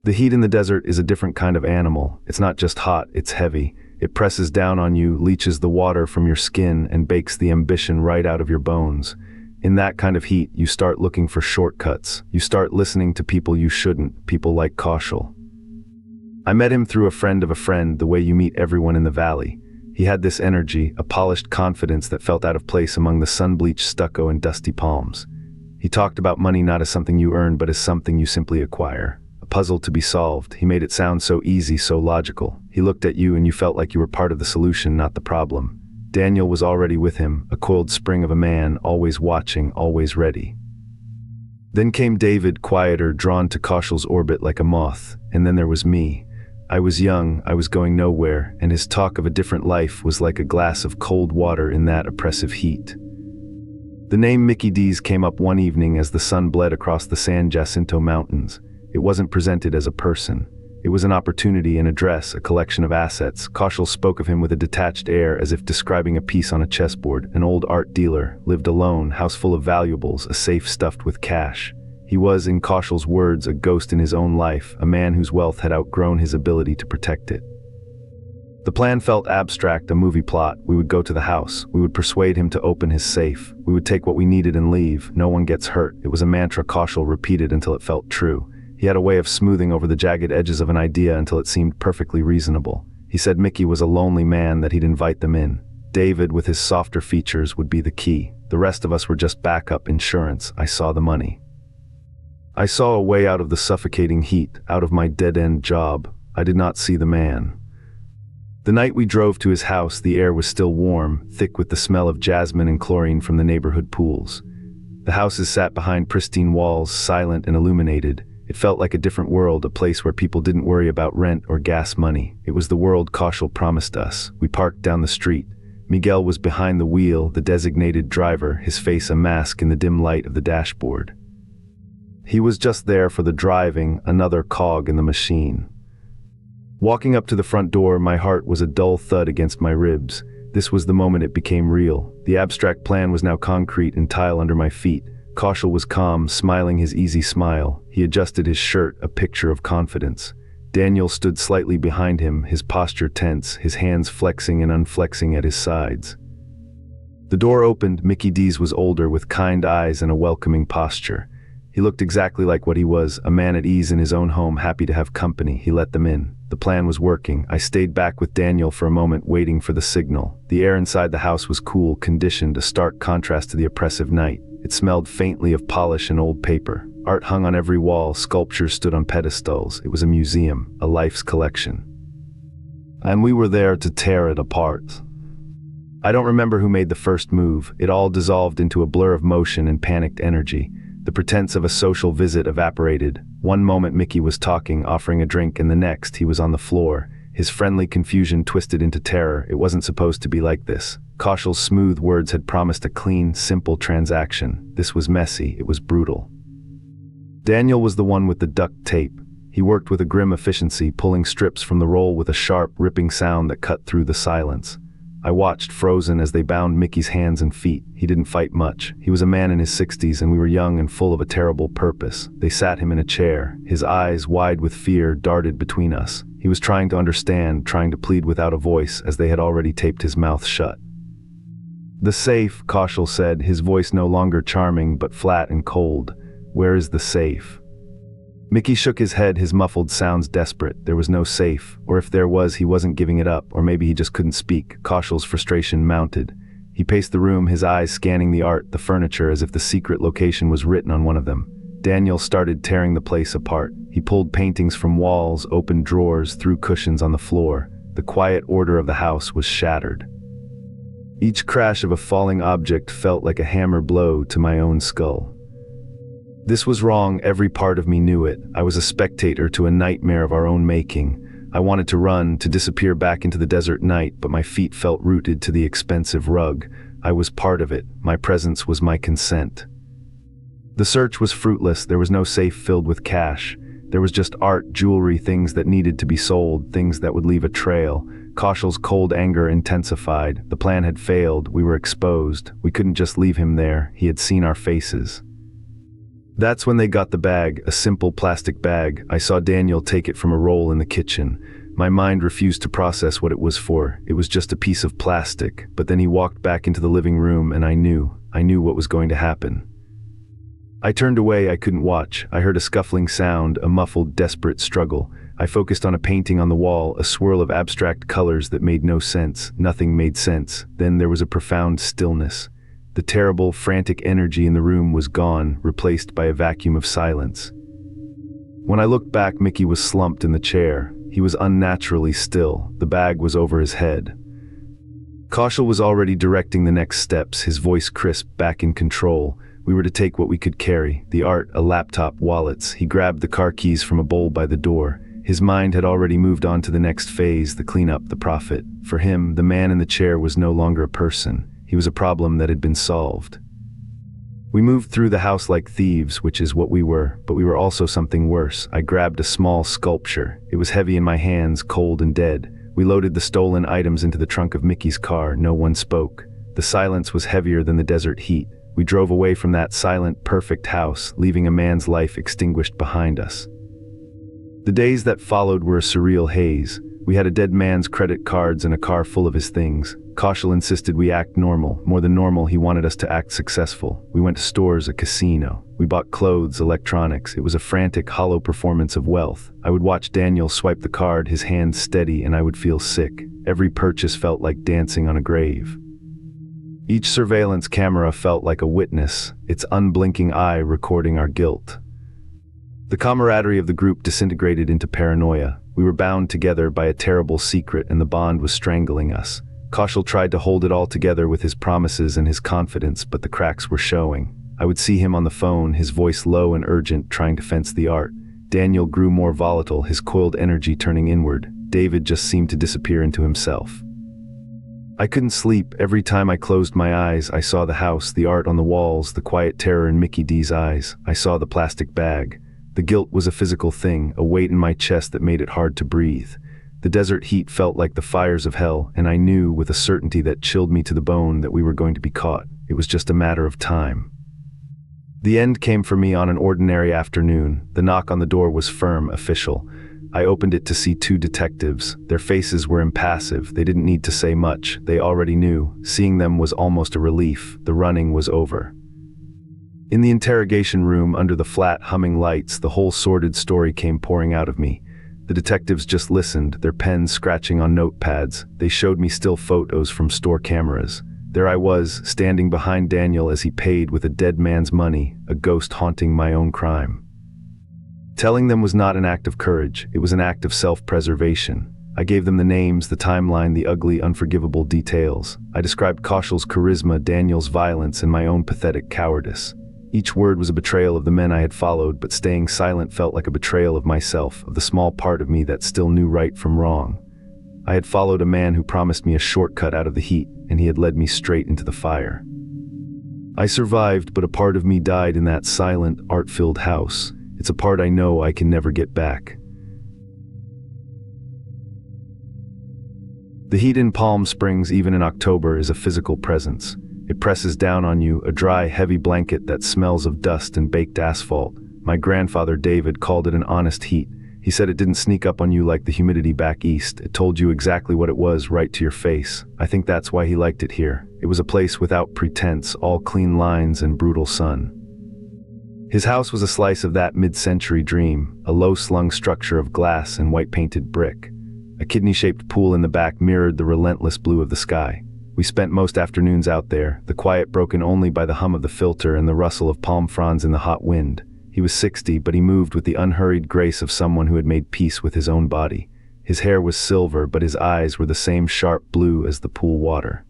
The heat in the desert is a different kind of animal. It's not just hot, it's heavy. It presses down on you, leaches the water from your skin, and bakes the ambition right out of your bones. In that kind of heat, you start looking for shortcuts. You start listening to people you shouldn't, people like Coachella. I met him through a friend of a friend, the way you meet everyone in the valley. He had this energy, a polished confidence that felt out of place among the sun-bleached stucco and dusty palms. He talked about money not as something you earn, but as something you simply acquire. A puzzle to be solved. He made it sound so easy, so logical. He looked at you and you felt like you were part of the solution, not the problem. Daniel was already with him, a coiled spring of a man, always watching, always ready. Then came David, quieter, drawn to Coachella's orbit like a moth. And then there was me. I was young, I was going nowhere, and his talk of a different life was like a glass of cold water in that oppressive heat. The name Mickey D's came up one evening as the sun bled across the San Jacinto Mountains. It wasn't presented as a person. It was an opportunity, an address, a collection of assets. Coachella spoke of him with a detached air, as if describing a piece on a chessboard. An old art dealer, lived alone, house full of valuables, a safe stuffed with cash. He was, in Coachella's words, a ghost in his own life, a man whose wealth had outgrown his ability to protect it. The plan felt abstract, a movie plot. We would go to the house. We would persuade him to open his safe. We would take what we needed and leave. No one gets hurt. It was a mantra Coachella repeated until it felt true. He had a way of smoothing over the jagged edges of an idea until it seemed perfectly reasonable. He said Mickey was a lonely man, that he'd invite them in. David, with his softer features, would be the key. The rest of us were just backup insurance. I saw the money. I saw a way out of the suffocating heat, out of my dead-end job. I did not see the man. The night we drove to his house, the air was still warm, thick with the smell of jasmine and chlorine from the neighborhood pools. The houses sat behind pristine walls, silent and illuminated. It felt like a different world, a place where people didn't worry about rent or gas money. It was the world Coachella promised us. We parked down the street. Miguel was behind the wheel, the designated driver, his face a mask in the dim light of the dashboard. He was just there for the driving, another cog in the machine. Walking up to the front door, my heart was a dull thud against my ribs. This was the moment it became real. The abstract plan was now concrete and tile under my feet. Coachella was calm, smiling his easy smile. He adjusted his shirt, a picture of confidence. Daniel stood slightly behind him, his posture tense, his hands flexing and unflexing at his sides. The door opened. Mickey D's was older, with kind eyes and a welcoming posture. He looked exactly like what he was, a man at ease in his own home, happy to have company. He let them in. The plan was working. I stayed back with Daniel for a moment, waiting for the signal. The air inside the house was cool, conditioned, a stark contrast to the oppressive night. It smelled faintly of polish and old paper. Art hung on every wall, sculptures stood on pedestals. It was a museum, a life's collection. And we were there to tear it apart. I don't remember who made the first move. It all dissolved into a blur of motion and panicked energy. The pretense of a social visit evaporated. One moment Mickey was talking, offering a drink, and the next he was on the floor. His friendly confusion twisted into terror. It wasn't supposed to be like this. Coachella's smooth words had promised a clean, simple transaction. This was messy. It was brutal. Daniel was the one with the duct tape. He worked with a grim efficiency, pulling strips from the roll with a sharp, ripping sound that cut through the silence. I watched, frozen, as they bound Mickey's hands and feet. He didn't fight much. He was a man in his 60s, and we were young and full of a terrible purpose. They sat him in a chair. His eyes, wide with fear, darted between us. He was trying to understand, trying to plead without a voice, as they had already taped his mouth shut. "The safe," Coachella said, his voice no longer charming, but flat and cold. "Where is the safe?" Mickey shook his head, his muffled sounds desperate. There was no safe, or if there was, he wasn't giving it up, or maybe he just couldn't speak. Coachella's frustration mounted. He paced the room, his eyes scanning the art, the furniture, as if the secret location was written on one of them. Daniel started tearing the place apart. He pulled paintings from walls, opened drawers, threw cushions on the floor. The quiet order of the house was shattered. Each crash of a falling object felt like a hammer blow to my own skull. This was wrong. Every part of me knew it. I was a spectator to a nightmare of our own making. I wanted to run, to disappear back into the desert night, but my feet felt rooted to the expensive rug. I was part of it. My presence was my consent. The search was fruitless. There was no safe filled with cash. There was just art, jewelry, things that needed to be sold, things that would leave a trail. Coachella's cold anger intensified. The plan had failed. We were exposed. We couldn't just leave him there. He had seen our faces. That's when they got the bag, a simple plastic bag. I saw Daniel take it from a roll in the kitchen. My mind refused to process what it was for. It was just a piece of plastic, but then he walked back into the living room and I knew what was going to happen. I turned away, I couldn't watch. I heard a scuffling sound, a muffled, desperate struggle. I focused on a painting on the wall, a swirl of abstract colors that made no sense. Nothing made sense. Then there was a profound stillness. The terrible, frantic energy in the room was gone, replaced by a vacuum of silence. When I looked back, Mickey was slumped in the chair. He was unnaturally still. The bag was over his head. Coachella was already directing the next steps, his voice crisp, back in control. We were to take what we could carry, the art, a laptop, wallets. He grabbed the car keys from a bowl by the door. His mind had already moved on to the next phase, the cleanup, the profit. For him, the man in the chair was no longer a person. He was a problem that had been solved. We moved through the house like thieves, which is what we were, but we were also something worse. I grabbed a small sculpture. It was heavy in my hands, cold and dead. We loaded the stolen items into the trunk of Mickey's car. No one spoke. The silence was heavier than the desert heat. We drove away from that silent, perfect house, leaving a man's life extinguished behind us. The days that followed were a surreal haze. We had a dead man's credit cards and a car full of his things. Coachella insisted we act normal. More than normal, he wanted us to act successful. We went to stores, a casino. We bought clothes, electronics. It was a frantic, hollow performance of wealth. I would watch Daniel swipe the card, his hands steady, and I would feel sick. Every purchase felt like dancing on a grave. Each surveillance camera felt like a witness, its unblinking eye recording our guilt. The camaraderie of the group disintegrated into paranoia. We were bound together by a terrible secret and the bond was strangling us. Coachella tried to hold it all together with his promises and his confidence, but the cracks were showing. I would see him on the phone, his voice low and urgent, trying to fence the art. Daniel grew more volatile, his coiled energy turning inward. David just seemed to disappear into himself. I couldn't sleep. Every time I closed my eyes, I saw the house, the art on the walls, the quiet terror in Mickey D's eyes. I saw the plastic bag. The guilt was a physical thing, a weight in my chest that made it hard to breathe. The desert heat felt like the fires of hell, and I knew with a certainty that chilled me to the bone that we were going to be caught. It was just a matter of time. The end came for me on an ordinary afternoon. The knock on the door was firm, official. I opened it to see two detectives. Their faces were impassive. They didn't need to say much. They already knew. Seeing them was almost a relief. The running was over. In the interrogation room, under the flat, humming lights, the whole sordid story came pouring out of me. The detectives just listened, their pens scratching on notepads. They showed me still photos from store cameras. There I was, standing behind Daniel as he paid with a dead man's money, a ghost haunting my own crime. Telling them was not an act of courage, it was an act of self-preservation. I gave them the names, the timeline, the ugly, unforgivable details. I described Coachella's charisma, Daniel's violence, and my own pathetic cowardice. Each word was a betrayal of the men I had followed, but staying silent felt like a betrayal of myself, of the small part of me that still knew right from wrong. I had followed a man who promised me a shortcut out of the heat, and he had led me straight into the fire. I survived, but a part of me died in that silent, art-filled house. It's a part I know I can never get back. The heat in Palm Springs, even in October, is a physical presence. It presses down on you, a dry, heavy blanket that smells of dust and baked asphalt. My grandfather David called it an honest heat. He said it didn't sneak up on you like the humidity back east. It told you exactly what it was, right to your face. I think that's why he liked it here. It was a place without pretense, all clean lines and brutal sun. His house was a slice of that mid-century dream, a low-slung structure of glass and white-painted brick. A kidney-shaped pool in the back mirrored the relentless blue of the sky. We spent most afternoons out there, the quiet broken only by the hum of the filter and the rustle of palm fronds in the hot wind. He was 60, but he moved with the unhurried grace of someone who had made peace with his own body. His hair was silver, but his eyes were the same sharp blue as the pool water.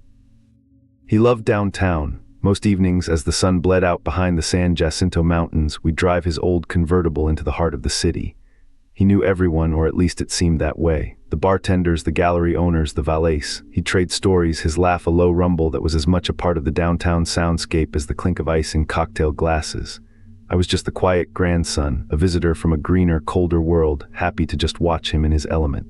He loved downtown. Most evenings, as the sun bled out behind the San Jacinto Mountains, we'd drive his old convertible into the heart of the city. He knew everyone, or at least it seemed that way. The bartenders, the gallery owners, the valets. He'd trade stories, his laugh a low rumble that was as much a part of the downtown soundscape as the clink of ice in cocktail glasses. I was just the quiet grandson, a visitor from a greener, colder world, happy to just watch him in his element.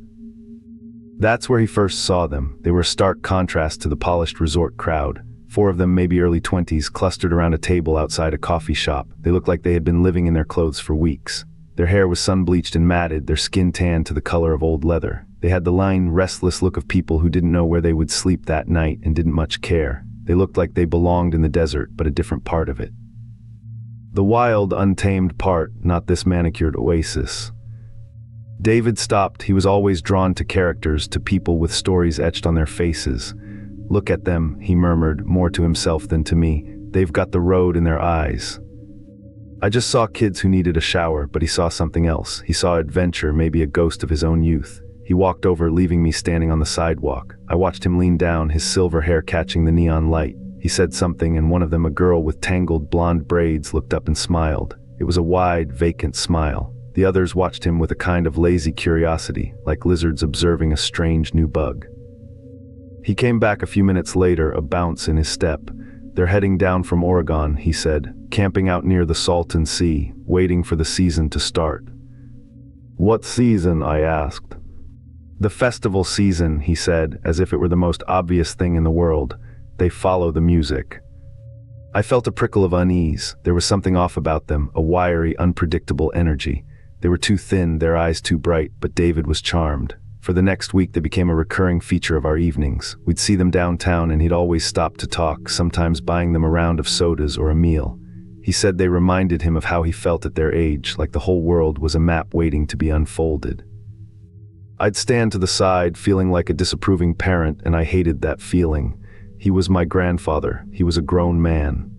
That's where he first saw them. They were a stark contrast to the polished resort crowd. 4 of them, maybe early 20s, clustered around a table outside a coffee shop. They looked like they had been living in their clothes for weeks. Their hair was sun-bleached and matted, their skin tanned to the color of old leather. They had the lined, restless look of people who didn't know where they would sleep that night and didn't much care. They looked like they belonged in the desert, but a different part of it. The wild, untamed part, not this manicured oasis. David stopped. He was always drawn to characters, to people with stories etched on their faces. "Look at them," he murmured, more to himself than to me. "They've got the road in their eyes." I just saw kids who needed a shower, but he saw something else. He saw adventure, maybe a ghost of his own youth. He walked over, leaving me standing on the sidewalk. I watched him lean down, his silver hair catching the neon light. He said something, and one of them, a girl with tangled blonde braids, looked up and smiled. It was a wide, vacant smile. The others watched him with a kind of lazy curiosity, like lizards observing a strange new bug. He came back a few minutes later, a bounce in his step. "They're heading down from Oregon," he said, "camping out near the Salton Sea, waiting for the season to start." "What season?" I asked. "The festival season," he said, as if it were the most obvious thing in the world. "They follow the music." I felt a prickle of unease. There was something off about them, a wiry, unpredictable energy. They were too thin, their eyes too bright, but David was charmed. For the next week they became a recurring feature of our evenings. We'd see them downtown and he'd always stop to talk, sometimes buying them a round of sodas or a meal. He said they reminded him of how he felt at their age, like the whole world was a map waiting to be unfolded. I'd stand to the side, feeling like a disapproving parent, and I hated that feeling. He was my grandfather. He was a grown man.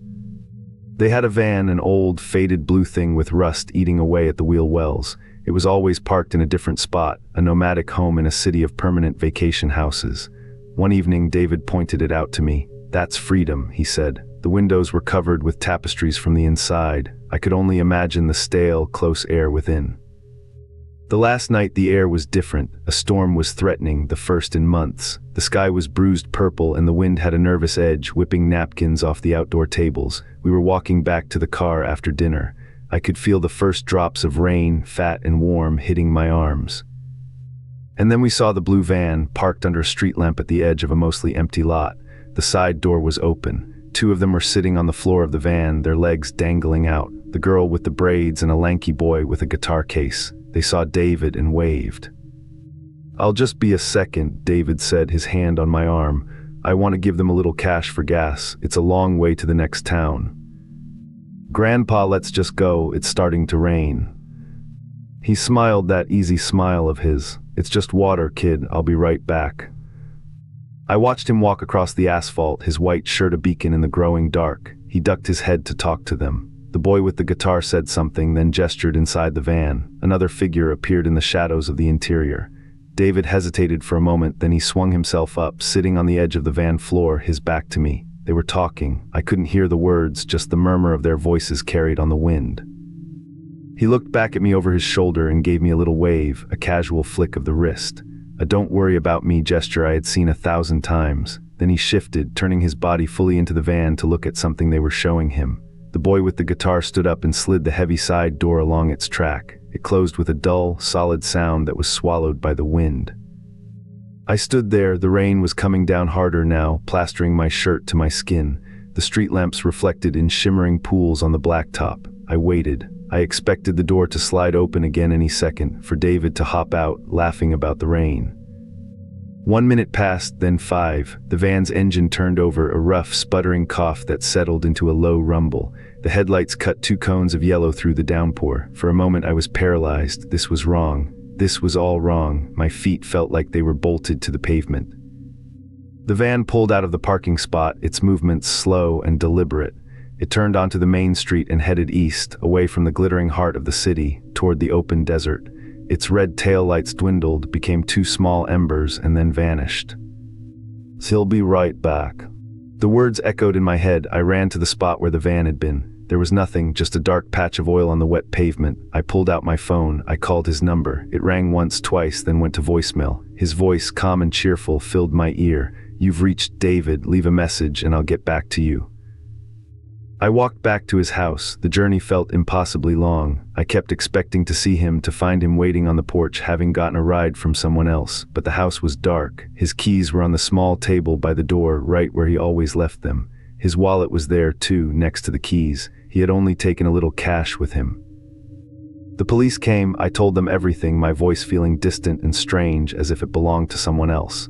They had a van, an old, faded blue thing with rust eating away at the wheel wells. It was always parked in a different spot, a nomadic home in a city of permanent vacation houses. One evening, David pointed it out to me. "That's freedom," he said. The windows were covered with tapestries from the inside. I could only imagine the stale, close air within. The last night the air was different. A storm was threatening, the first in months. The sky was bruised purple and the wind had a nervous edge, whipping napkins off the outdoor tables. We were walking back to the car after dinner. I could feel the first drops of rain, fat and warm, hitting my arms. And then we saw the blue van, parked under a street lamp at the edge of a mostly empty lot. The side door was open. 2 of them were sitting on the floor of the van, their legs dangling out. The girl with the braids and a lanky boy with a guitar case. They saw David and waved. "I'll just be a second," David said, his hand on my arm. "I want to give them a little cash for gas. It's a long way to the next town." "Grandpa, let's just go. It's starting to rain." He smiled, that easy smile of his. "It's just water, kid. I'll be right back." I watched him walk across the asphalt, his white shirt a beacon in the growing dark. He ducked his head to talk to them. The boy with the guitar said something, then gestured inside the van. Another figure appeared in the shadows of the interior. David hesitated for a moment, then he swung himself up, sitting on the edge of the van floor, his back to me. They were talking. I couldn't hear the words, just the murmur of their voices carried on the wind. He looked back at me over his shoulder and gave me a little wave, a casual flick of the wrist. A "don't worry about me" gesture I had seen 1,000 times. Then he shifted, turning his body fully into the van to look at something they were showing him. The boy with the guitar stood up and slid the heavy side door along its track. It closed with a dull, solid sound that was swallowed by the wind. I stood there. The rain was coming down harder now, plastering my shirt to my skin. The street lamps reflected in shimmering pools on the blacktop. I waited. I expected the door to slide open again any second, for David to hop out, laughing about the rain. 1 minute passed, then 5. The van's engine turned over, a rough, sputtering cough that settled into a low rumble. The headlights cut 2 cones of yellow through the downpour. For a moment I was paralyzed. This was wrong. This was all wrong. My feet felt like they were bolted to the pavement. The van pulled out of the parking spot, its movements slow and deliberate. It turned onto the main street and headed east, away from the glittering heart of the city, toward the open desert. Its red taillights dwindled, became 2 small embers, and then vanished. "He'll be right back." The words echoed in my head. I ran to the spot where the van had been. There was nothing, just a dark patch of oil on the wet pavement. I pulled out my phone. I called his number. It rang once, twice, then went to voicemail. His voice, calm and cheerful, filled my ear. "You've reached David. Leave a message and I'll get back to you." I walked back to his house. The journey felt impossibly long. I kept expecting to see him, to find him waiting on the porch, having gotten a ride from someone else. But the house was dark. His keys were on the small table by the door, right where he always left them. His wallet was there too, next to the keys. He had only taken a little cash with him. The police came. I told them everything, my voice feeling distant and strange, as if it belonged to someone else.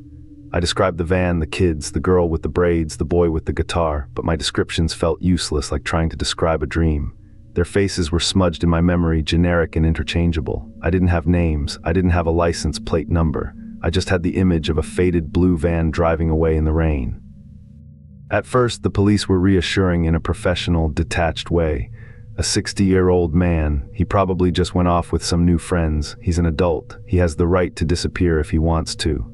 I described the van, the kids, the girl with the braids, the boy with the guitar, but my descriptions felt useless, like trying to describe a dream. Their faces were smudged in my memory, generic and interchangeable. I didn't have names. I didn't have a license plate number. I just had the image of a faded blue van driving away in the rain. At first, the police were reassuring in a professional, detached way. A 60-year-old man, he probably just went off with some new friends. He's an adult. He has the right to disappear if he wants to.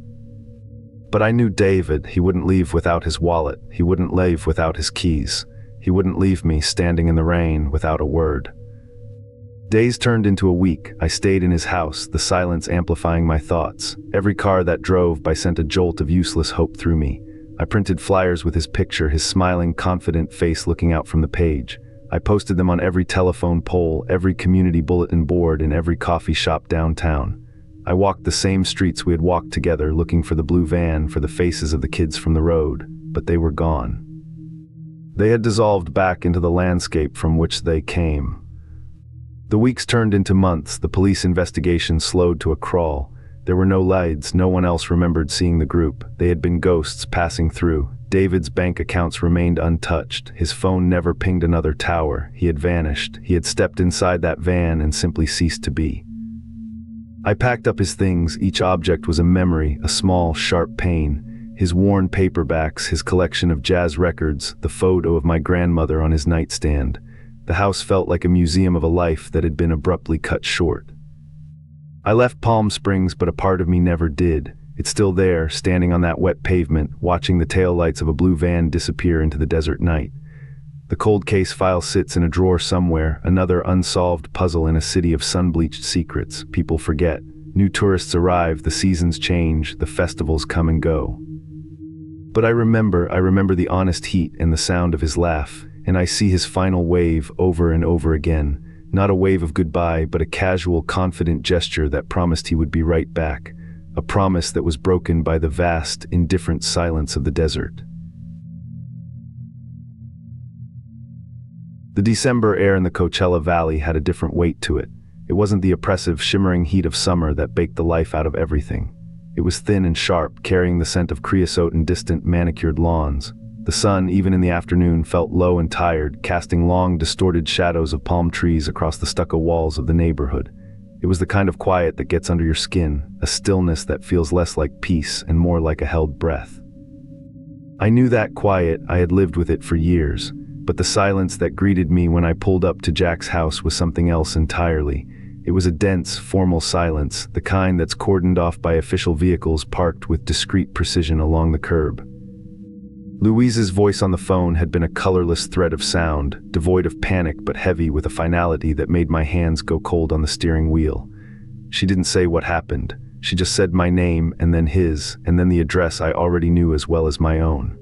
But I knew David. He wouldn't leave without his wallet. He wouldn't leave without his keys. He wouldn't leave me standing in the rain without a word. Days turned into a week. I stayed in his house, the silence amplifying my thoughts. Every car that drove by sent a jolt of useless hope through me. I printed flyers with his picture, his smiling, confident face looking out from the page. I posted them on every telephone pole, every community bulletin board, and every coffee shop downtown. I walked the same streets we had walked together, looking for the blue van, for the faces of the kids from the road, but they were gone. They had dissolved back into the landscape from which they came. The weeks turned into months. The police investigation slowed to a crawl. There were no leads. No one else remembered seeing the group. They had been ghosts passing through. David's bank accounts remained untouched. His phone never pinged another tower. He had vanished. He had stepped inside that van and simply ceased to be. I packed up his things. Each object was a memory, a small, sharp pain. His worn paperbacks, his collection of jazz records, the photo of my grandmother on his nightstand. The house felt like a museum of a life that had been abruptly cut short. I left Palm Springs, but a part of me never did. It's still there, standing on that wet pavement, watching the taillights of a blue van disappear into the desert night. The cold case file sits in a drawer somewhere, another unsolved puzzle in a city of sun-bleached secrets. People forget. New tourists arrive, the seasons change, the festivals come and go. But I remember the honest heat and the sound of his laugh, and I see his final wave over and over again. Not a wave of goodbye, but a casual, confident gesture that promised he would be right back. A promise that was broken by the vast, indifferent silence of the desert. The December air in the Coachella Valley had a different weight to it. It wasn't the oppressive, shimmering heat of summer that baked the life out of everything. It was thin and sharp, carrying the scent of creosote and distant, manicured lawns. The sun, even in the afternoon, felt low and tired, casting long, distorted shadows of palm trees across the stucco walls of the neighborhood. It was the kind of quiet that gets under your skin, a stillness that feels less like peace and more like a held breath. I knew that quiet. I had lived with it for years, but the silence that greeted me when I pulled up to Jack's house was something else entirely. It was a dense, formal silence, the kind that's cordoned off by official vehicles parked with discreet precision along the curb. Louise's voice on the phone had been a colorless thread of sound, devoid of panic but heavy with a finality that made my hands go cold on the steering wheel. She didn't say what happened. She just said my name, and then his, and then the address I already knew as well as my own.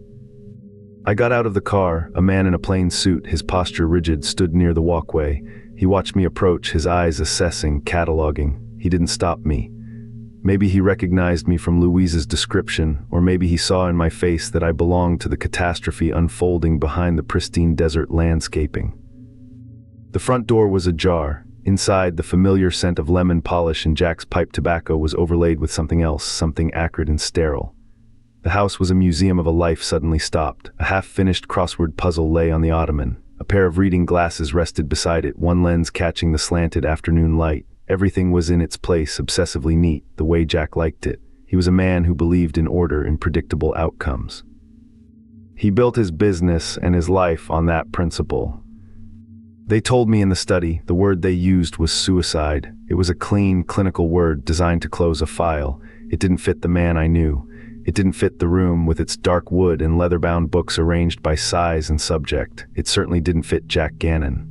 I got out of the car. A man in a plain suit, his posture rigid, stood near the walkway. He watched me approach, his eyes assessing, cataloging. He didn't stop me. Maybe he recognized me from Louise's description, or maybe he saw in my face that I belonged to the catastrophe unfolding behind the pristine desert landscaping. The front door was ajar. Inside, the familiar scent of lemon polish and Jack's pipe tobacco was overlaid with something else, something acrid and sterile. The house was a museum of a life suddenly stopped. A half-finished crossword puzzle lay on the ottoman. A pair of reading glasses rested beside it, one lens catching the slanted afternoon light. Everything was in its place, obsessively neat, the way Jack liked it. He was a man who believed in order and predictable outcomes. He built his business and his life on that principle. They told me in the study, the word they used was suicide. It was a clean, clinical word designed to close a file. It didn't fit the man I knew. It didn't fit the room with its dark wood and leather-bound books arranged by size and subject. It certainly didn't fit Jack Gannon.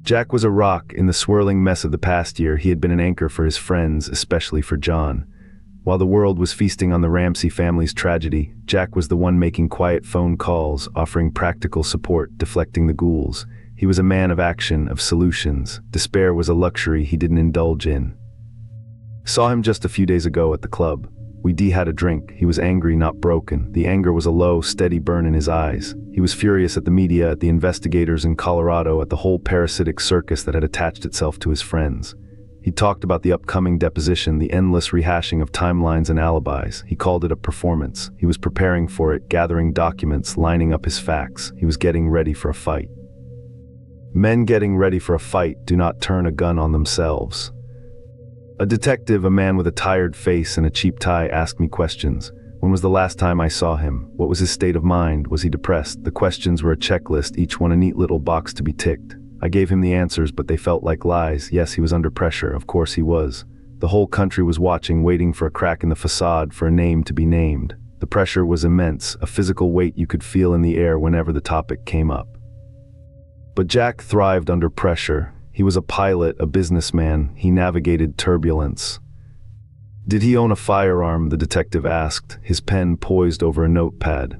Jack was a rock in the swirling mess of the past year. He had been an anchor for his friends, especially for John. While the world was feasting on the Ramsey family's tragedy, Jack was the one making quiet phone calls, offering practical support, deflecting the ghouls. He was a man of action, of solutions. Despair was a luxury he didn't indulge in. Saw him just a few days ago at the club. We had a drink. He was angry, not broken. The anger was a low, steady burn in his eyes. He was furious at the media, at the investigators in Colorado, at the whole parasitic circus that had attached itself to his friends. He talked about the upcoming deposition, the endless rehashing of timelines and alibis. He called it a performance. He was preparing for it, gathering documents, lining up his facts. He was getting ready for a fight. Men getting ready for a fight do not turn a gun on themselves. A detective, a man with a tired face and a cheap tie, asked me questions. When was the last time I saw him? What was his state of mind? Was he depressed? The questions were a checklist, each one a neat little box to be ticked. I gave him the answers, but they felt like lies. Yes, he was under pressure. Of course he was. The whole country was watching, waiting for a crack in the facade, for a name to be named. The pressure was immense, a physical weight you could feel in the air whenever the topic came up. But Jack thrived under pressure. He was a pilot, a businessman. He navigated turbulence. Did he own a firearm? The detective asked, his pen poised over a notepad.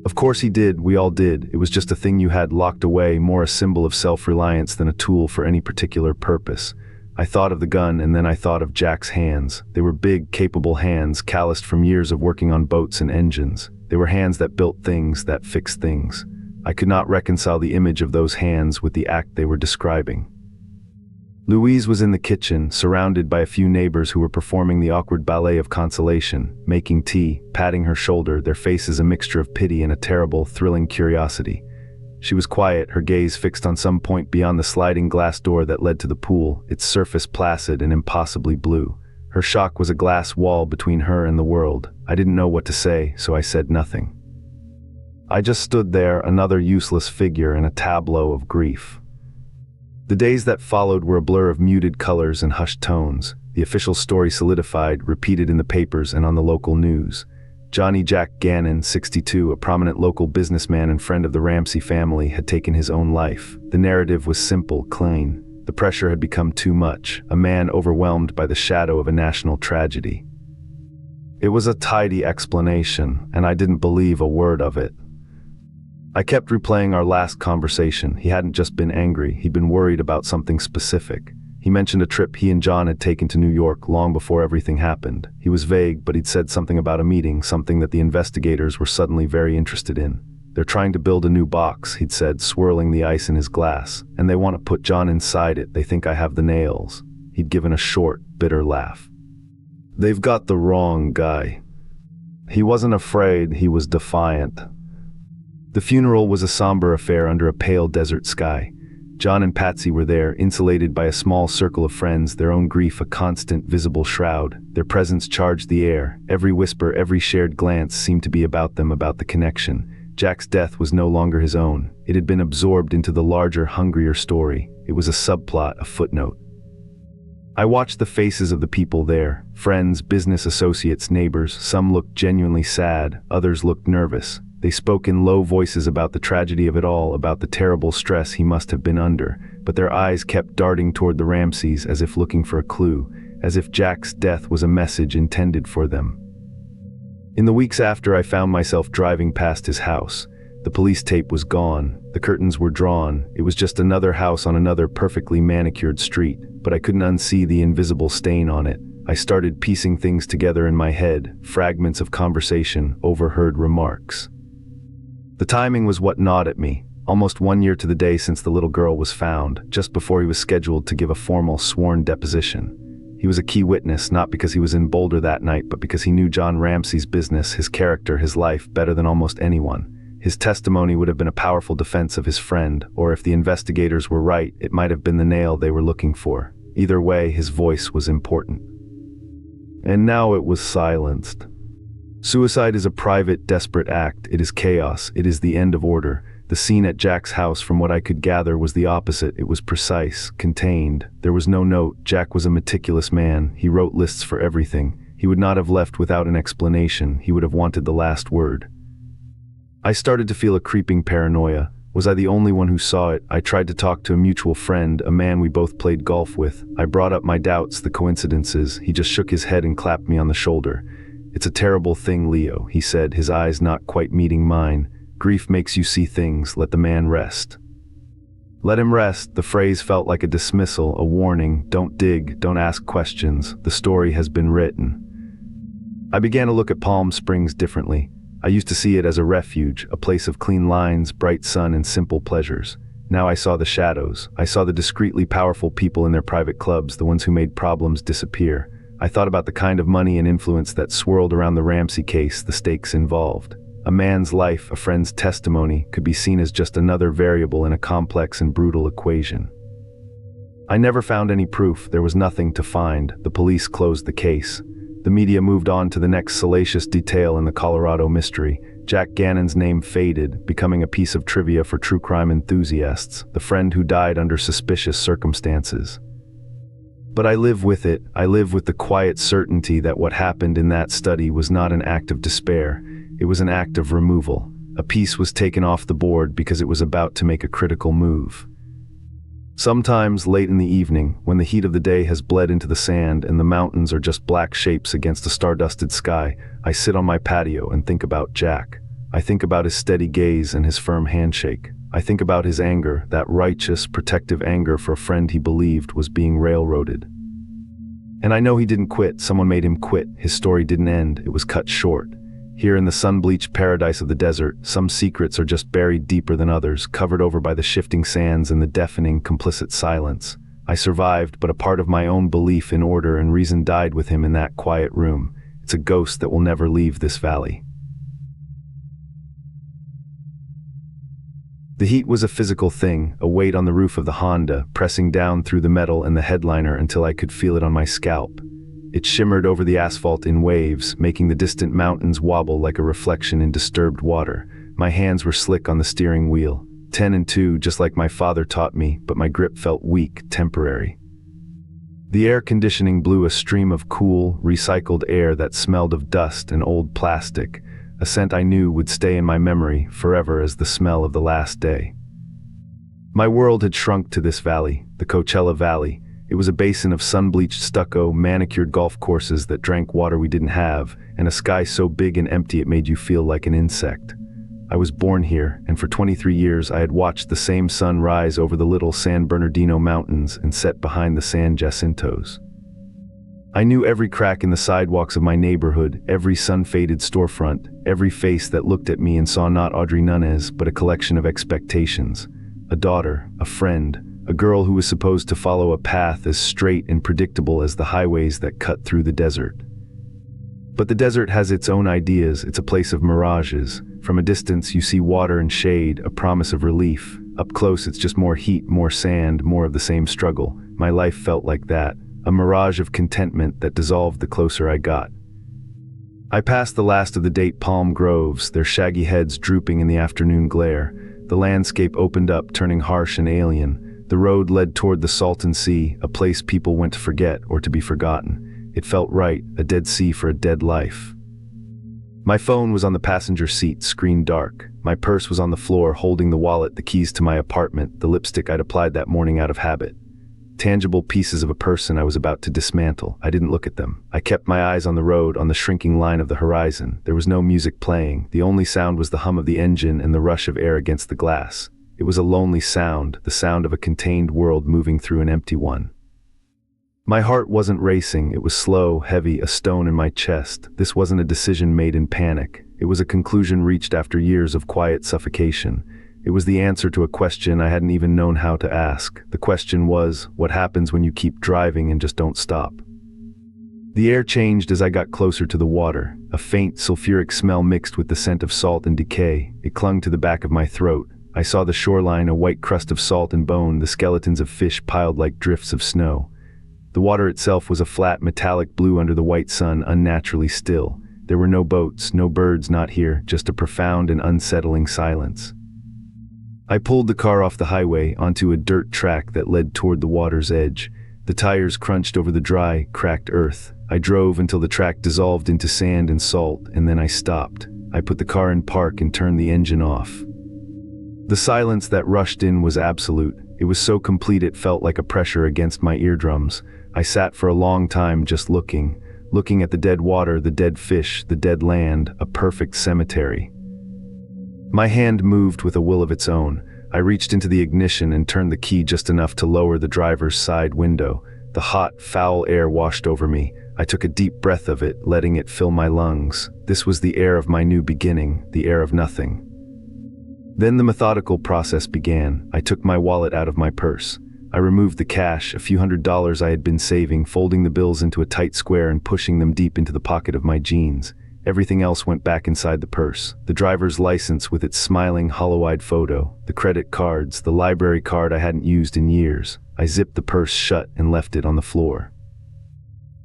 Of course he did. We all did. It was just a thing you had locked away, more a symbol of self-reliance than a tool for any particular purpose. I thought of the gun, and then I thought of Jack's hands. They were big, capable hands, calloused from years of working on boats and engines. They were hands that built things, that fixed things. I could not reconcile the image of those hands with the act they were describing. Louise was in the kitchen, surrounded by a few neighbors who were performing the awkward ballet of consolation, making tea, patting her shoulder, their faces a mixture of pity and a terrible, thrilling curiosity. She was quiet, her gaze fixed on some point beyond the sliding glass door that led to the pool, its surface placid and impossibly blue. Her shock was a glass wall between her and the world. I didn't know what to say, so I said nothing. I just stood there, another useless figure in a tableau of grief. The days that followed were a blur of muted colors and hushed tones. The official story solidified, repeated in the papers and on the local news. Johnny Jack Gannon, 62, a prominent local businessman and friend of the Ramsey family, had taken his own life. The narrative was simple, clean. The pressure had become too much, a man overwhelmed by the shadow of a national tragedy. It was a tidy explanation, and I didn't believe a word of it. I kept replaying our last conversation. He hadn't just been angry, he'd been worried about something specific. He mentioned a trip he and John had taken to New York long before everything happened. He was vague, but he'd said something about a meeting, something that the investigators were suddenly very interested in. They're trying to build a new box, he'd said, swirling the ice in his glass, and they want to put John inside it. They think I have the nails. He'd given a short, bitter laugh. They've got the wrong guy. He wasn't afraid, he was defiant. The funeral was a somber affair under a pale desert sky. John and Patsy were there, insulated by a small circle of friends, their own grief a constant, visible shroud. Their presence charged the air. Every whisper, every shared glance seemed to be about them, about the connection. Jack's death was no longer his own. It had been absorbed into the larger, hungrier story. It was a subplot, a footnote. I watched the faces of the people there. Friends, business associates, neighbors. Some looked genuinely sad, others looked nervous. They spoke in low voices about the tragedy of it all, about the terrible stress he must have been under, but their eyes kept darting toward the Ramseys as if looking for a clue, as if Jack's death was a message intended for them. In the weeks after, I found myself driving past his house. The police tape was gone, the curtains were drawn, it was just another house on another perfectly manicured street, but I couldn't unsee the invisible stain on it. I started piecing things together in my head, fragments of conversation, overheard remarks. The timing was what gnawed at me. Almost 1 year to the day since the little girl was found, just before he was scheduled to give a formal sworn deposition. He was a key witness, not because he was in Boulder that night, but because he knew John Ramsey's business, his character, his life better than almost anyone. His testimony would have been a powerful defense of his friend, or if the investigators were right, it might have been the nail they were looking for. Either way, his voice was important. And now it was silenced. Suicide is a private, desperate act. It is chaos. It is the end of order. The scene at Jack's house, from what I could gather, was the opposite. It was precise, contained. There was no note. Jack was a meticulous man. He wrote lists for everything. He would not have left without an explanation. He would have wanted the last word. I started to feel a creeping paranoia. Was I the only one who saw it? I tried to talk to a mutual friend, a man we both played golf with. I brought up my doubts, the coincidences. He just shook his head and clapped me on the shoulder. "It's a terrible thing, Leo," he said, his eyes not quite meeting mine. "Grief makes you see things. Let the man rest." Let him rest. The phrase felt like a dismissal, a warning. Don't dig, don't ask questions. The story has been written. I began to look at Palm Springs differently. I used to see it as a refuge, a place of clean lines, bright sun, and simple pleasures. Now I saw the shadows. I saw the discreetly powerful people in their private clubs, the ones who made problems disappear. I thought about the kind of money and influence that swirled around the Ramsey case, the stakes involved. A man's life, a friend's testimony, could be seen as just another variable in a complex and brutal equation. I never found any proof. There was nothing to find. The police closed the case. The media moved on to the next salacious detail in the Colorado mystery. Jack Gannon's name faded, becoming a piece of trivia for true crime enthusiasts, the friend who died under suspicious circumstances. But I live with it. I live with the quiet certainty that what happened in that study was not an act of despair. It was an act of removal. A piece was taken off the board because it was about to make a critical move. Sometimes late in the evening, when the heat of the day has bled into the sand and the mountains are just black shapes against a star-dusted sky, I sit on my patio and think about Jack. I think about his steady gaze and his firm handshake. I think about his anger, that righteous, protective anger for a friend he believed was being railroaded. And I know he didn't quit. Someone made him quit. His story didn't end. It was cut short. Here in the sun-bleached paradise of the desert, some secrets are just buried deeper than others, covered over by the shifting sands and the deafening, complicit silence. I survived, but a part of my own belief in order and reason died with him in that quiet room. It's a ghost that will never leave this valley. The heat was a physical thing, a weight on the roof of the Honda, pressing down through the metal and the headliner until I could feel it on my scalp. It shimmered over the asphalt in waves, making the distant mountains wobble like a reflection in disturbed water. My hands were slick on the steering wheel. 10 and 2, just like my father taught me, but my grip felt weak, temporary. The air conditioning blew a stream of cool, recycled air that smelled of dust and old plastic, a scent I knew would stay in my memory forever as the smell of the last day. My world had shrunk to this valley, the Coachella Valley. It was a basin of sun-bleached stucco, manicured golf courses that drank water we didn't have, and a sky so big and empty it made you feel like an insect. I was born here, and for 23 years I had watched the same sun rise over the little San Bernardino Mountains and set behind the San Jacintos. I knew every crack in the sidewalks of my neighborhood, every sun-faded storefront, every face that looked at me and saw not Audrey Nunez, but a collection of expectations. A daughter, a friend, a girl who was supposed to follow a path as straight and predictable as the highways that cut through the desert. But the desert has its own ideas. It's a place of mirages. From a distance you see water and shade, a promise of relief. Up close it's just more heat, more sand, more of the same struggle. My life felt like that, a mirage of contentment that dissolved the closer I got. I passed the last of the date palm groves, their shaggy heads drooping in the afternoon glare. The landscape opened up, turning harsh and alien. The road led toward the Salton Sea, a place people went to forget or to be forgotten. It felt right, a dead sea for a dead life. My phone was on the passenger seat, screen dark. My purse was on the floor, holding the wallet, the keys to my apartment, the lipstick I'd applied that morning out of habit. Tangible pieces of a person I was about to dismantle. I didn't look at them. I kept my eyes on the road, on the shrinking line of the horizon. There was no music playing. The only sound was the hum of the engine and the rush of air against the glass. It was a lonely sound, the sound of a contained world moving through an empty one. My heart wasn't racing. It was slow, heavy, a stone in my chest. This wasn't a decision made in panic. It was a conclusion reached after years of quiet suffocation. It was the answer to a question I hadn't even known how to ask. The question was, what happens when you keep driving and just don't stop? The air changed as I got closer to the water. A faint, sulfuric smell mixed with the scent of salt and decay. It clung to the back of my throat. I saw the shoreline, a white crust of salt and bone, the skeletons of fish piled like drifts of snow. The water itself was a flat, metallic blue under the white sun, unnaturally still. There were no boats, no birds, not here, just a profound and unsettling silence. I pulled the car off the highway onto a dirt track that led toward the water's edge. The tires crunched over the dry, cracked earth. I drove until the track dissolved into sand and salt, and then I stopped. I put the car in park and turned the engine off. The silence that rushed in was absolute. It was so complete it felt like a pressure against my eardrums. I sat for a long time just looking at the dead water, the dead fish, the dead land, a perfect cemetery. My hand moved with a will of its own. I reached into the ignition and turned the key just enough to lower the driver's side window. The hot, foul air washed over me. I took a deep breath of it, letting it fill my lungs. This was the air of my new beginning, the air of nothing. Then the methodical process began. I took my wallet out of my purse. I removed the cash, a few $100s I had been saving, folding the bills into a tight square and pushing them deep into the pocket of my jeans. Everything else went back inside the purse. The driver's license with its smiling, hollow-eyed photo, the credit cards, the library card I hadn't used in years. I zipped the purse shut and left it on the floor.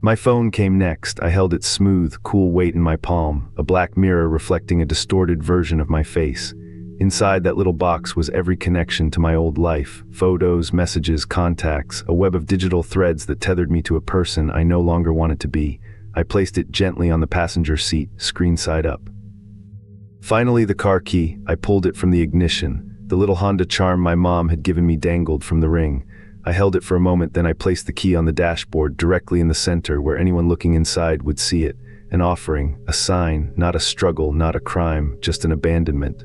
My phone came next. I held its smooth, cool weight in my palm, a black mirror reflecting a distorted version of my face. Inside that little box was every connection to my old life, photos, messages, contacts, a web of digital threads that tethered me to a person I no longer wanted to be. I placed it gently on the passenger seat, screen side up. Finally, the car key. I pulled it from the ignition. The little Honda Charm my mom had given me dangled from the ring. I held it for a moment, then I placed the key on the dashboard, directly in the center where anyone looking inside would see it. An offering, a sign, not a struggle, not a crime, just an abandonment.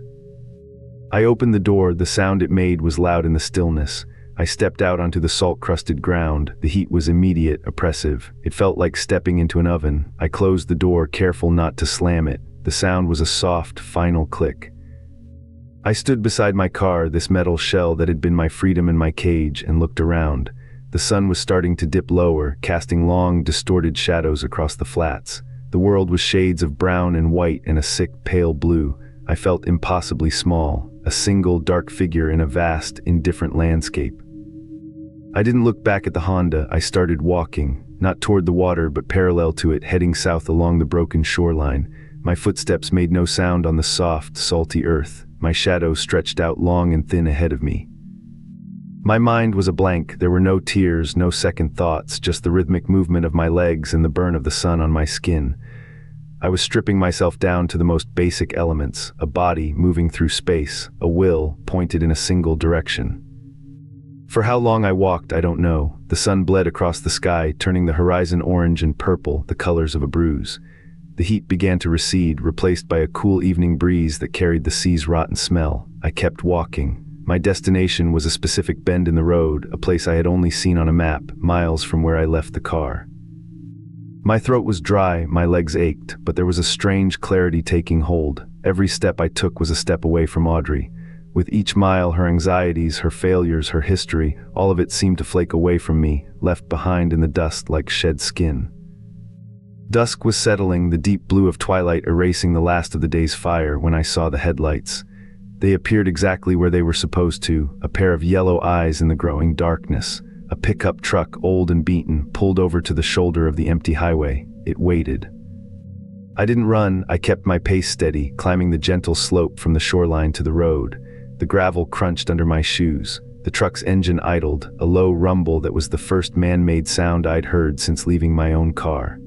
I opened the door. The sound it made was loud in the stillness. I stepped out onto the salt-crusted ground. The heat was immediate, oppressive. It felt like stepping into an oven. I closed the door, careful not to slam it. The sound was a soft, final click. I stood beside my car, this metal shell that had been my freedom and my cage, and looked around. The sun was starting to dip lower, casting long, distorted shadows across the flats. The world was shades of brown and white and a sick, pale blue. I felt impossibly small, a single dark figure in a vast, indifferent landscape. I didn't look back at the Honda. I started walking, not toward the water but parallel to it, heading south along the broken shoreline. My footsteps made no sound on the soft, salty earth. My shadow stretched out long and thin ahead of me. My mind was a blank. There were no tears, no second thoughts, just the rhythmic movement of my legs and the burn of the sun on my skin. I was stripping myself down to the most basic elements, a body moving through space, a will pointed in a single direction. For how long I walked, I don't know. The sun bled across the sky, turning the horizon orange and purple, the colors of a bruise. The heat began to recede, replaced by a cool evening breeze that carried the sea's rotten smell. I kept walking. My destination was a specific bend in the road, a place I had only seen on a map, miles from where I left the car. My throat was dry, my legs ached, but there was a strange clarity taking hold. Every step I took was a step away from Audrey. With each mile, her anxieties, her failures, her history, all of it seemed to flake away from me, left behind in the dust like shed skin. Dusk was settling, the deep blue of twilight erasing the last of the day's fire when I saw the headlights. They appeared exactly where they were supposed to, a pair of yellow eyes in the growing darkness. A pickup truck, old and beaten, pulled over to the shoulder of the empty highway. It waited. I didn't run. I kept my pace steady, climbing the gentle slope from the shoreline to the road. The gravel crunched under my shoes. The truck's engine idled, a low rumble that was the first man-made sound I'd heard since leaving my own car.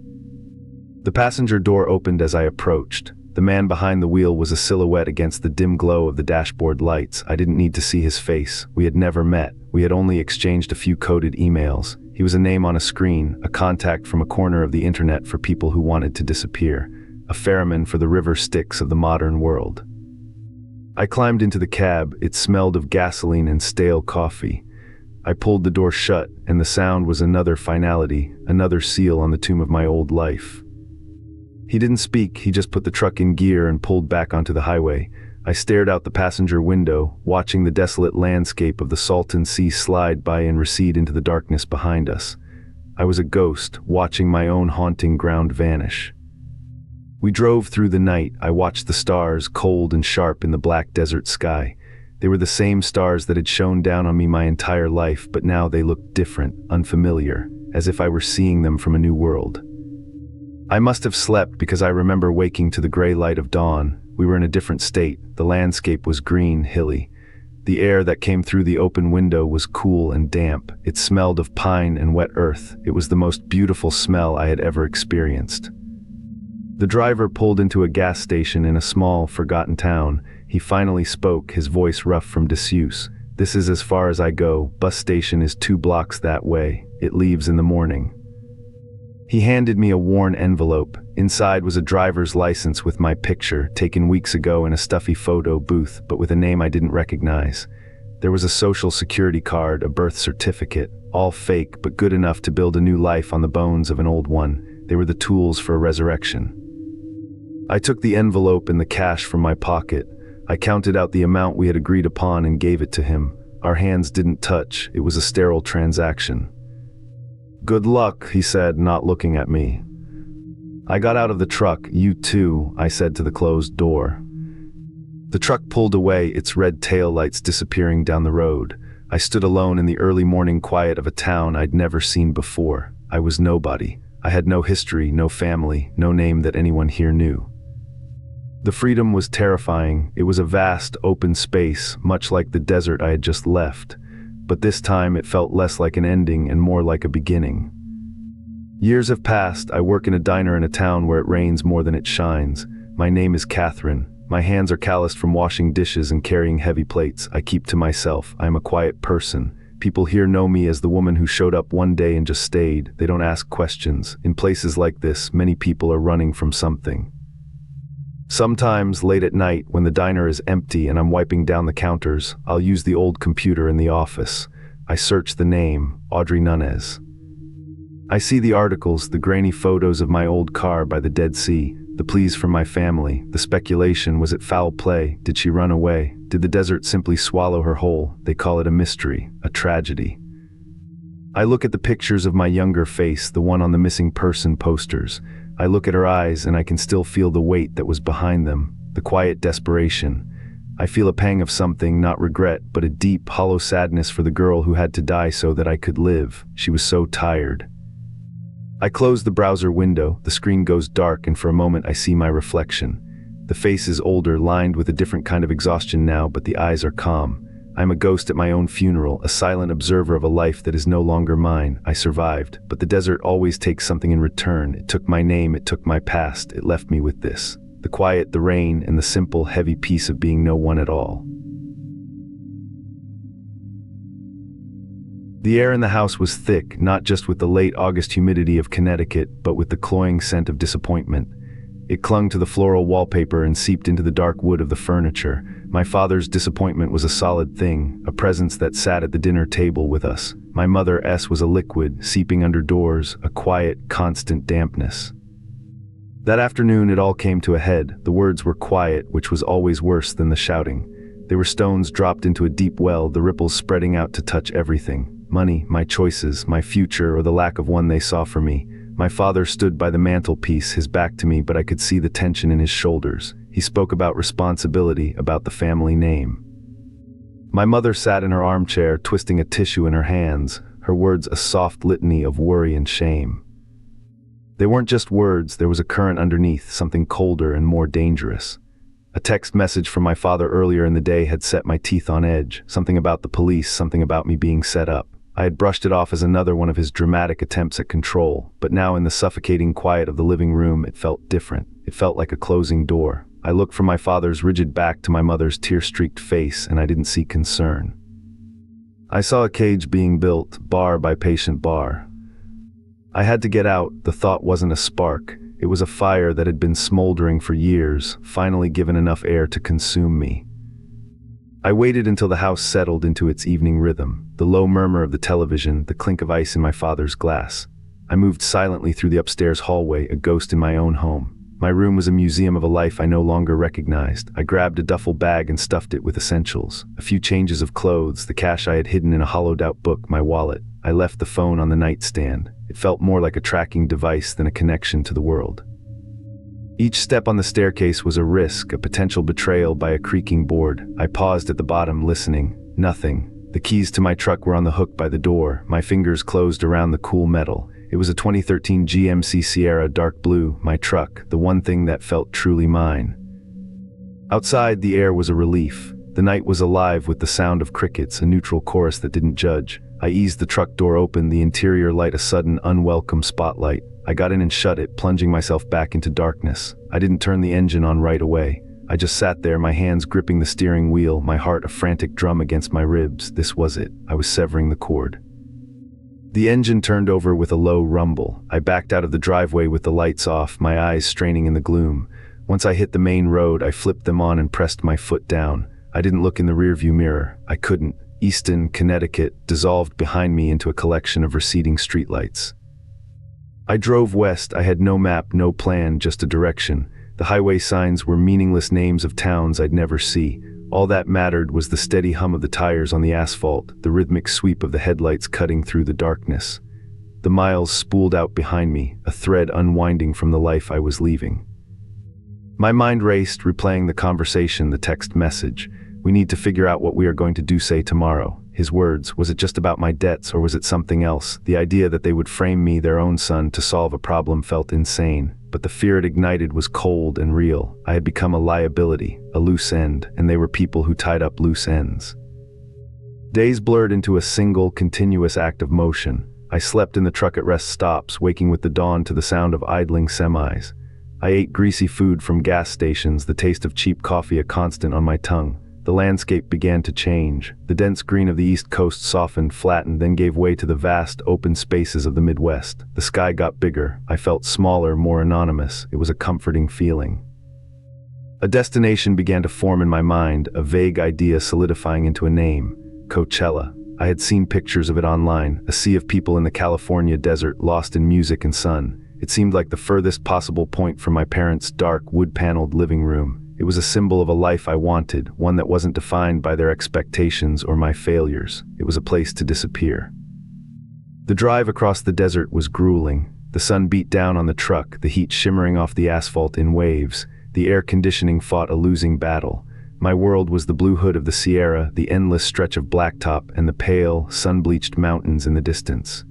The passenger door opened as I approached. The man behind the wheel was a silhouette against the dim glow of the dashboard lights. I didn't need to see his face. We had never met. We had only exchanged a few coded emails. He was a name on a screen, a contact from a corner of the internet for people who wanted to disappear, a ferryman for the river Styx of the modern world. I climbed into the cab. It smelled of gasoline and stale coffee. I pulled the door shut, and the sound was another finality, another seal on the tomb of my old life. He didn't speak. He just put the truck in gear and pulled back onto the highway. I stared out the passenger window, watching the desolate landscape of the Salton Sea slide by and recede into the darkness behind us. I was a ghost, watching my own haunting ground vanish. We drove through the night. I watched the stars, cold and sharp in the black desert sky. They were the same stars that had shone down on me my entire life, but now they looked different, unfamiliar, as if I were seeing them from a new world. I must have slept because I remember waking to the gray light of dawn. We were in a different state. The landscape was green, hilly. The air that came through the open window was cool and damp. It smelled of pine and wet earth. It was the most beautiful smell I had ever experienced. The driver pulled into a gas station in a small, forgotten town. He finally spoke, his voice rough from disuse. "This is as far as I go. Bus station is 2 blocks that way. It leaves in the morning." He handed me a worn envelope. Inside was a driver's license with my picture, taken weeks ago in a stuffy photo booth, but with a name I didn't recognize. There was a social security card, a birth certificate, all fake but good enough to build a new life on the bones of an old one. They were the tools for a resurrection. I took the envelope and the cash from my pocket. I counted out the amount we had agreed upon and gave it to him. Our hands didn't touch. It was a sterile transaction. "Good luck," he said, not looking at me. I got out of the truck. "You too," I said to the closed door. The truck pulled away, its red taillights disappearing down the road. I stood alone in the early morning quiet of a town I'd never seen before. I was nobody. I had no history, no family, no name that anyone here knew. The freedom was terrifying. It was a vast, open space, much like the desert I had just left. But this time it felt less like an ending and more like a beginning. Years have passed. I work in a diner in a town where it rains more than it shines. My name is Catherine. My hands are calloused from washing dishes and carrying heavy plates. I keep to myself. I am a quiet person. People here know me as the woman who showed up one day and just stayed. They don't ask questions. In places like this, many people are running from something. Sometimes, late at night, when the diner is empty and I'm wiping down the counters, I'll use the old computer in the office. I search the name, Audrey Nunez. I see the articles, the grainy photos of my old car by the Dead Sea, the pleas from my family, the speculation. Was it foul play? Did she run away? Did the desert simply swallow her whole? They call it a mystery, a tragedy. I look at the pictures of my younger face, the one on the missing person posters. I look at her eyes and I can still feel the weight that was behind them, the quiet desperation. I feel a pang of something, not regret, but a deep, hollow sadness for the girl who had to die so that I could live. She was so tired. I close the browser window, the screen goes dark, and for a moment I see my reflection. The face is older, lined with a different kind of exhaustion now, but the eyes are calm. I'm a ghost at my own funeral, a silent observer of a life that is no longer mine. I survived, but the desert always takes something in return. It took my name, it took my past, it left me with this. The quiet, the rain, and the simple, heavy peace of being no one at all. The air in the house was thick, not just with the late August humidity of Connecticut, but with the cloying scent of disappointment. It clung to the floral wallpaper and seeped into the dark wood of the furniture. My father's disappointment was a solid thing, a presence that sat at the dinner table with us. My mother's was a liquid, seeping under doors, a quiet, constant dampness. That afternoon it all came to a head. The words were quiet, which was always worse than the shouting. They were stones dropped into a deep well, the ripples spreading out to touch everything. Money, my choices, my future, or the lack of one they saw for me. My father stood by the mantelpiece, his back to me, but I could see the tension in his shoulders. He spoke about responsibility, about the family name. My mother sat in her armchair, twisting a tissue in her hands, her words a soft litany of worry and shame. They weren't just words, there was a current underneath, something colder and more dangerous. A text message from my father earlier in the day had set my teeth on edge, something about the police, something about me being set up. I had brushed it off as another one of his dramatic attempts at control, but now in the suffocating quiet of the living room it felt different. It felt like a closing door. I looked from my father's rigid back to my mother's tear-streaked face, and I didn't see concern. I saw a cage being built, bar by patient bar. I had to get out. The thought wasn't a spark. It was a fire that had been smoldering for years, finally given enough air to consume me. I waited until the house settled into its evening rhythm, the low murmur of the television, the clink of ice in my father's glass. I moved silently through the upstairs hallway, a ghost in my own home. My room was a museum of a life I no longer recognized. I grabbed a duffel bag and stuffed it with essentials. A few changes of clothes, the cash I had hidden in a hollowed-out book, my wallet. I left the phone on the nightstand. It felt more like a tracking device than a connection to the world. Each step on the staircase was a risk, a potential betrayal by a creaking board. I paused at the bottom, listening. Nothing. The keys to my truck were on the hook by the door. My fingers closed around the cool metal. It was a 2013 GMC Sierra dark blue, my truck, the one thing that felt truly mine. Outside, the air was a relief. The night was alive with the sound of crickets, a neutral chorus that didn't judge. I eased the truck door open, the interior light a sudden, unwelcome spotlight. I got in and shut it, plunging myself back into darkness. I didn't turn the engine on right away. I just sat there, my hands gripping the steering wheel, my heart a frantic drum against my ribs. This was it. I was severing the cord. The engine turned over with a low rumble. I backed out of the driveway with the lights off, my eyes straining in the gloom. Once I hit the main road, I flipped them on and pressed my foot down. I didn't look in the rearview mirror. I couldn't. Easton, Connecticut, dissolved behind me into a collection of receding streetlights. I drove west. I had no map, no plan, just a direction. The highway signs were meaningless names of towns I'd never see. All that mattered was the steady hum of the tires on the asphalt, the rhythmic sweep of the headlights cutting through the darkness. The miles spooled out behind me, a thread unwinding from the life I was leaving. My mind raced, replaying the conversation, the text message. We need to figure out what we are going to do, say tomorrow. His words, was it just about my debts or was it something else? The idea that they would frame me, their own son, to solve a problem felt insane, but the fear it ignited was cold and real. I had become a liability, a loose end, and they were people who tied up loose ends. Days blurred into a single, continuous act of motion. I slept in the truck at rest stops, waking with the dawn to the sound of idling semis. I ate greasy food from gas stations, the taste of cheap coffee a constant on my tongue. The landscape began to change. The dense green of the East Coast softened, flattened, then gave way to the vast, open spaces of the Midwest. The sky got bigger. I felt smaller, more anonymous. It was a comforting feeling. A destination began to form in my mind, a vague idea solidifying into a name: Coachella. I had seen pictures of it online, a sea of people in the California desert, lost in music and sun. It seemed like the furthest possible point from my parents' dark, wood-paneled living room. It was a symbol of a life I wanted, one that wasn't defined by their expectations or my failures. It was a place to disappear. The drive across the desert was grueling. The sun beat down on the truck, the heat shimmering off the asphalt in waves. The air conditioning fought a losing battle. My world was the blue hood of the Sierra, the endless stretch of blacktop, and the pale, sun-bleached mountains in the distance.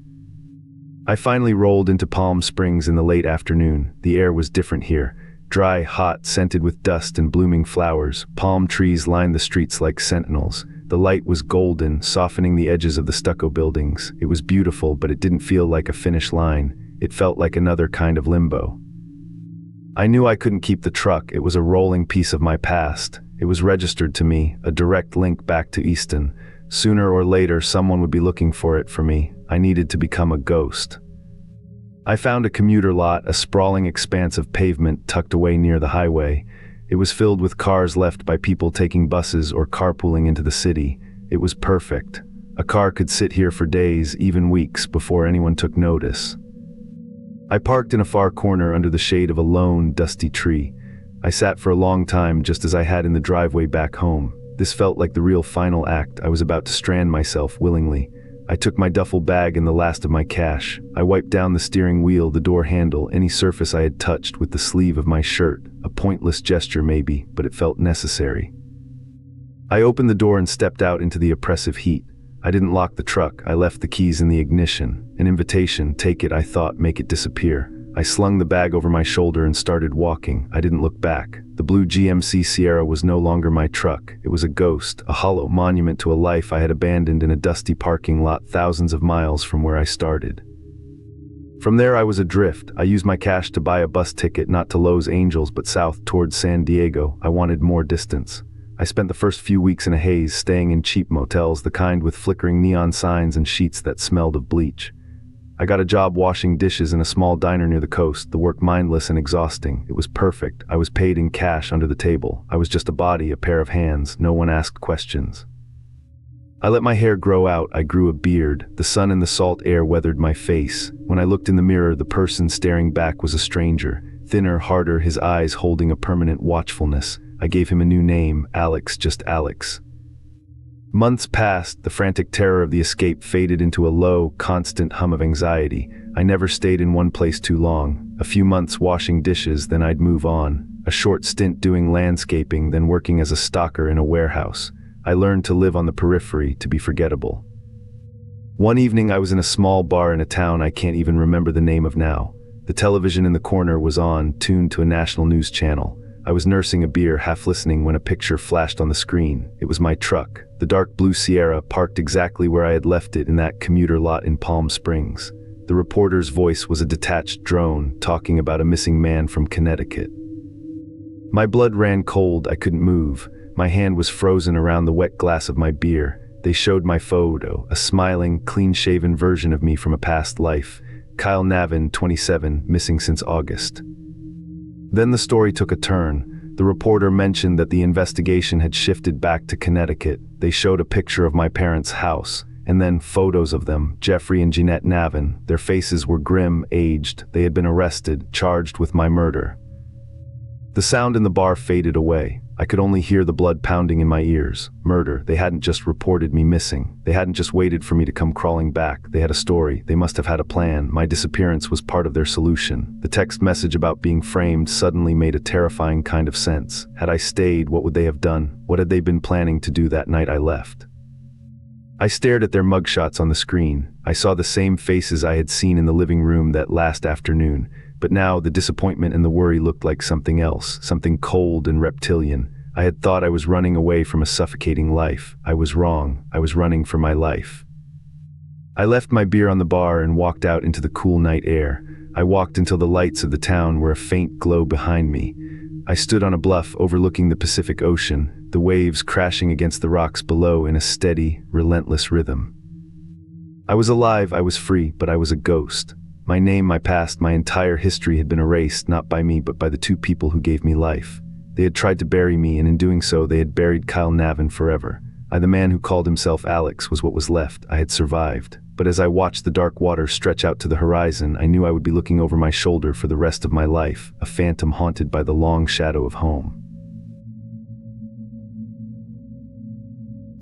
I finally rolled into Palm Springs in the late afternoon. The air was different here. Dry, hot, scented with dust and blooming flowers. Palm trees lined the streets like sentinels. The light was golden, softening the edges of the stucco buildings. It was beautiful, but it didn't feel like a finish line. It felt like another kind of limbo. I knew I couldn't keep the truck. It was a rolling piece of my past. It was registered to me, a direct link back to Easton. Sooner or later, someone would be looking for it for me. I needed to become a ghost. I found a commuter lot, a sprawling expanse of pavement tucked away near the highway. It was filled with cars left by people taking buses or carpooling into the city. It was perfect. A car could sit here for days, even weeks, before anyone took notice. I parked in a far corner under the shade of a lone, dusty tree. I sat for a long time, just as I had in the driveway back home. This felt like the real final act. I was about to strand myself willingly. I took my duffel bag and the last of my cash. I wiped down the steering wheel, the door handle, any surface I had touched with the sleeve of my shirt. A pointless gesture maybe, but it felt necessary. I opened the door and stepped out into the oppressive heat. I didn't lock the truck. I left the keys in the ignition. An invitation, take it, I thought, make it disappear. I slung the bag over my shoulder and started walking. I didn't look back. The blue GMC Sierra was no longer my truck. It was a ghost, a hollow monument to a life I had abandoned in a dusty parking lot thousands of miles from where I started. From there I was adrift. I used my cash to buy a bus ticket, not to Los Angeles but south towards San Diego. I wanted more distance. I spent the first few weeks in a haze, staying in cheap motels, the kind with flickering neon signs and sheets that smelled of bleach. I got a job washing dishes in a small diner near the coast, the work mindless and exhausting. It was perfect. I was paid in cash under the table. I was just a body, a pair of hands. No one asked questions. I let my hair grow out. I grew a beard. The sun and the salt air weathered my face. When I looked in the mirror, the person staring back was a stranger. Thinner, harder, his eyes holding a permanent watchfulness. I gave him a new name, Alex, just Alex. Months passed. The frantic terror of the escape faded into a low, constant hum of anxiety. I never stayed in one place too long. A few months washing dishes, then I'd move on. A short stint doing landscaping, then working as a stocker in a warehouse. I learned to live on the periphery, to be forgettable. One evening I was in a small bar in a town I can't even remember the name of now. The television in the corner was on, tuned to a national news channel. I was nursing a beer, half listening, when a picture flashed on the screen. It was my truck, the dark blue Sierra, parked exactly where I had left it in that commuter lot in Palm Springs. The reporter's voice was a detached drone, talking about a missing man from Connecticut. My blood ran cold. I couldn't move. My hand was frozen around the wet glass of my beer. They showed my photo, a smiling, clean-shaven version of me from a past life. Kyle Navin, 27, missing since August. Then the story took a turn. The reporter mentioned that the investigation had shifted back to Connecticut. They showed a picture of my parents' house. And then photos of them, Jeffrey and Jeanette Navin. Their faces were grim, aged. They had been arrested, charged with my murder. The sound in the bar faded away. I could only hear the blood pounding in my ears. Murder. They hadn't just reported me missing. They hadn't just waited for me to come crawling back. They had a story. They must have had a plan. My disappearance was part of their solution. The text message about being framed suddenly made a terrifying kind of sense. Had I stayed, what would they have done? What had they been planning to do that night I left? I stared at their mugshots on the screen. I saw the same faces I had seen in the living room that last afternoon. But now the disappointment and the worry looked like something else, something cold and reptilian. I had thought I was running away from a suffocating life. I was wrong. I was running for my life. I left my beer on the bar and walked out into the cool night air. I walked until the lights of the town were a faint glow behind me. I stood on a bluff overlooking the Pacific Ocean, the waves crashing against the rocks below in a steady, relentless rhythm. I was alive, I was free, but I was a ghost. My name, my past, my entire history had been erased, not by me, but by the two people who gave me life. They had tried to bury me, and in doing so, they had buried Kyle Navin forever. I, the man who called himself Alex, was what was left. I had survived. But as I watched the dark water stretch out to the horizon, I knew I would be looking over my shoulder for the rest of my life, a phantom haunted by the long shadow of home.